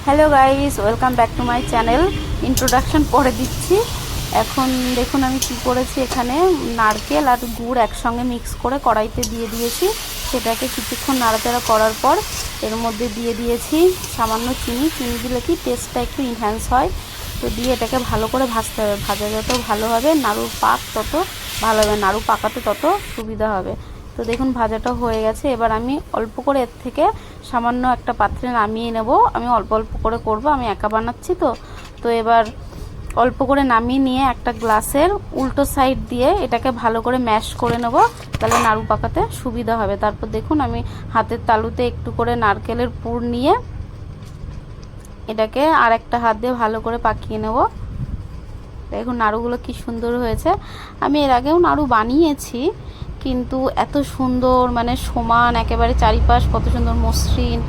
Hello guys, welcome back to my channel. Introduction পরে দিচ্ছি। এখন দেখুন আমি কি করেছি, এখানে নারকেল আর গুড় একসঙ্গে মিক্স করে কড়াইতে দিয়ে দিয়েছি। সেটাকে কিছুক্ষণ নাড়াচাড়া করার পর এর মধ্যে দিয়ে দিয়েছি সামান্য চিনি। চিনি দিলে কি টেস্টটা একটু ইনহ্যান্স হয়। তো দিয়ে এটাকে ভালো করে ভাজতে হবে। ভাজা যত ভালো হবে, নাড়ুর পাক তত ভালো হবে, নাড়ু পাকাতে তত সুবিধা হবে। তো দেখুন ভাজাটা হয়ে গেছে। এবার আমি অল্প করে এর থেকে সামান্য একটা পাত্রে নামিয়ে নেব। আমি অল্প অল্প করে করব, আমি একা বানাচ্ছি তো এবার অল্প করে নামিয়ে নিয়ে একটা গ্লাসের উল্টো সাইড দিয়ে এটাকে ভালো করে ম্যাশ করে নেব, তাহলে নাড়ু পাকাতে সুবিধা হবে। তারপর দেখুন আমি হাতের তালুতে একটু করে নারকেলের পুর নিয়ে এটাকে আর একটা হাত দিয়ে ভালো করে পাকিয়ে নেব। দেখুন নাড়ুগুলো কি সুন্দর হয়েছে। আমি এর আগেও নাড়ু বানিয়েছি, কিন্তু এত সুন্দর মানে সমান একেবারে চারিপাশ কত সুন্দর মসৃণ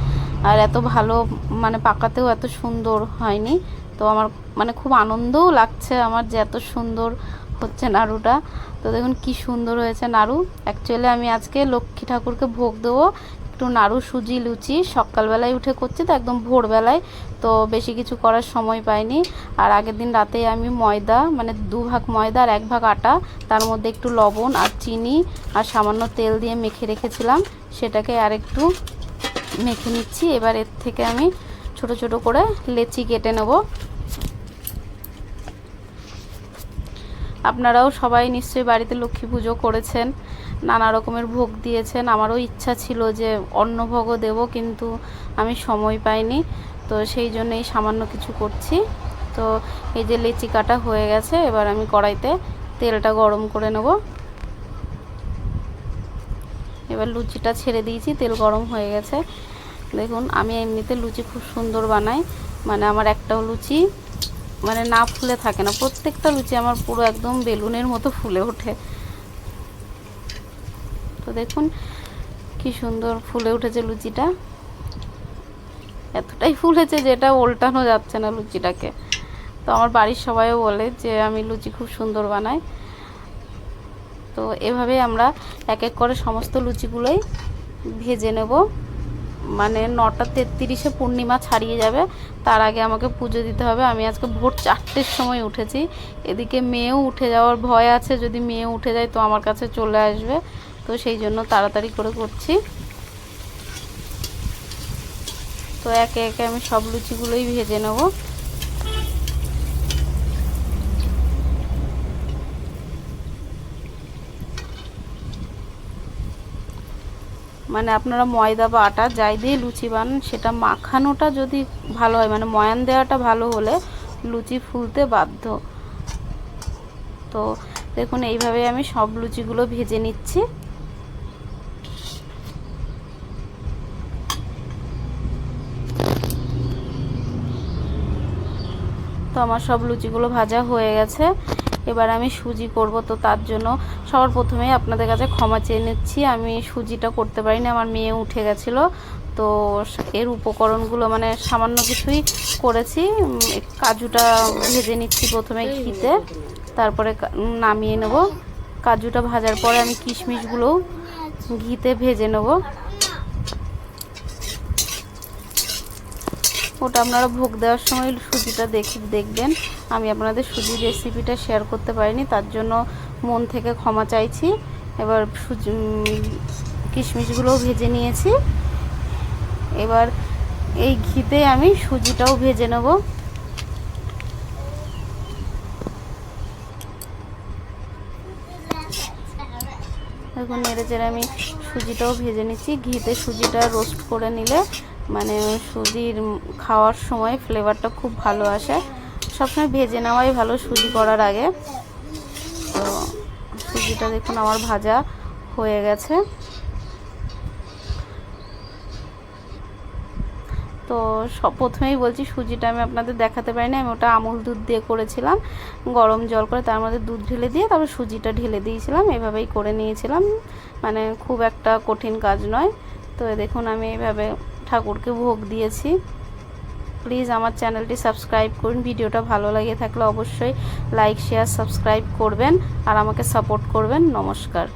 আর এত ভালো মানে পাকাতেও এত সুন্দর হয়নি। তো আমার মানে খুব আনন্দও লাগছে আমার যে এত সুন্দর হচ্ছে নাড়ুটা। তো দেখুন কি সুন্দর হয়েছে নাড়ু। অ্যাকচুয়ালি আমি আজকে লক্ষ্মী ঠাকুরকে ভোগ দেবো একটু নাড়ু সুজি লুচি। সকালবেলায় উঠে করছি তো একদম ভোরবেলায়, তো বেশি কিছু করার সময় পাইনি। আর আগের দিন রাতে আমি ময়দা মানে 2 ভাগ ময়দা আর 1 ভাগ আটা, তার মধ্যে একটু লবণ আর চিনি আর সামান্য তেল দিয়ে মেখে রেখেছিলাম। সেটাকে আর একটু মেখে নিচ্ছি। এবার এর থেকে আমি ছোট ছোট করে লেচি কেটে নেব। আপনারাও সবাই নিশ্চয়ই বাড়িতে লক্ষ্মী পুজো করেছেন, নানা রকমের ভোগ দিয়েছেন। আমারও ইচ্ছা ছিল যে অন্নভোগও দেব, কিন্তু আমি সময় পাইনি। তো সেই জন্যই সামান্য কিছু করছি। তো এই যে লেচি কাটা হয়ে গেছে, এবার আমি কড়াইতে তেলটা গরম করে নেব। এবার লুচিটা ছেড়ে দিয়েছি, তেল গরম হয়ে গেছে। দেখুন আমি এমনিতে লুচি খুব সুন্দর বানাই, মানে আমার একটাও লুচি মানে না ফুলে থাকে না। প্রত্যেকটা লুচি আমার পুরো একদম বেলুনের মতো ফুলে ওঠে। তো দেখুন কি সুন্দর ফুলে উঠেছে লুচিটা। এতটাই ফুলেছে যে এটা উল্টানো যাচ্ছে না লুচিটাকে। তো আমার বাড়ির সবাইও বলে যে আমি লুচি খুব সুন্দর বানাই। তো এভাবে আমরা এক এক করে সমস্ত লুচিগুলোই ভেজে নেব। মানে 9:33 পূর্ণিমা ছাড়িয়ে যাবে, তার আগে আমাকে পুজো দিতে হবে। আমি আজকে ভোর 4টের সময় উঠেছি। এদিকে মেয়েও উঠে যাওয়ার ভয় আছে, যদি মেয়ে উঠে যায় তো আমার কাছে চলে আসবে। তো সেই জন্য তাড়াতাড়ি করে করছি। তো একে একে আমি সব লুচিগুলোই ভেজে নেব। মানে আপনারা ময়দা বা আটা যাই দিয়ে লুচি বানান, সেটা মাখানোটা যদি ভালো হয়, মানে ময়ান দেওয়াটা ভালো হলে লুচি ফুলতে বাধ্য। তো দেখুন এইভাবে আমি সব লুচিগুলো ভেজে নিচ্ছি। তো আমার সব লুচিগুলো ভাজা হয়ে গেছে। এবার আমি সুজি করব। তো তার জন্য সবার প্রথমেই আপনাদের কাছে ক্ষমা চেয়ে নিচ্ছি, আমি সুজিটা করতে পারিনি, আমার মেয়ে উঠে গেছিলো। তো এর উপকরণগুলো মানে সামান্য কিছুই করেছি। কাজুটা ভেজে নিচ্ছি প্রথমে ঘিতে, তারপরে নামিয়ে নেব। কাজুটা ভাজার পরে আমি কিশমিশগুলোও ঘিতে ভেজে নেব। ওটা আপনারা ভোগ দেওয়ার সময় সুজিটা দেখবেন। আমি আপনাদের সুজির রেসিপিটা শেয়ার করতে পারিনি, তার জন্য মন থেকে ক্ষমা চাইছি। এবার কিশমিশগুলোও ভেজে নিয়েছি। এবার এই ঘিতে আমি সুজিটাও ভেজে নেব। দেখুন নেড়ে চেড়ে আমি সুজিটাও ভেজে নিচ্ছি। ঘিতে সুজিটা রোস্ট করে নিলে মানে সুজির খাওয়ার সময় ফ্লেভারটা খুব ভালো আসে। সবসময় ভেজে নেওয়াই ভালো সুজি করার আগে। তো সুজিটা দেখুন আমার ভাজা হয়ে গেছে। তো প্রথমেই বলছি সুজিটা আমি আপনাদের দেখাতে পারিনি, আমি ওটা আমুল দুধ দিয়ে করেছিলাম। গরম জল করে তার মধ্যে দুধ ঢেলে দিয়ে তারপর সুজিটা ঢেলে দিয়েছিলাম, এভাবেই করে নিয়েছিলাম। মানে খুব একটা কঠিন কাজ নয়। তো দেখুন আমি এইভাবে ঠাকুরকে ভোগ দিয়েছি। প্লিজ আমার চ্যানেলটি সাবস্ক্রাইব করুন। ভিডিওটা ভালো লাগে থাকলে অবশ্যই লাইক শেয়ার সাবস্ক্রাইব করবেন আর আমাকে সাপোর্ট করবেন। নমস্কার।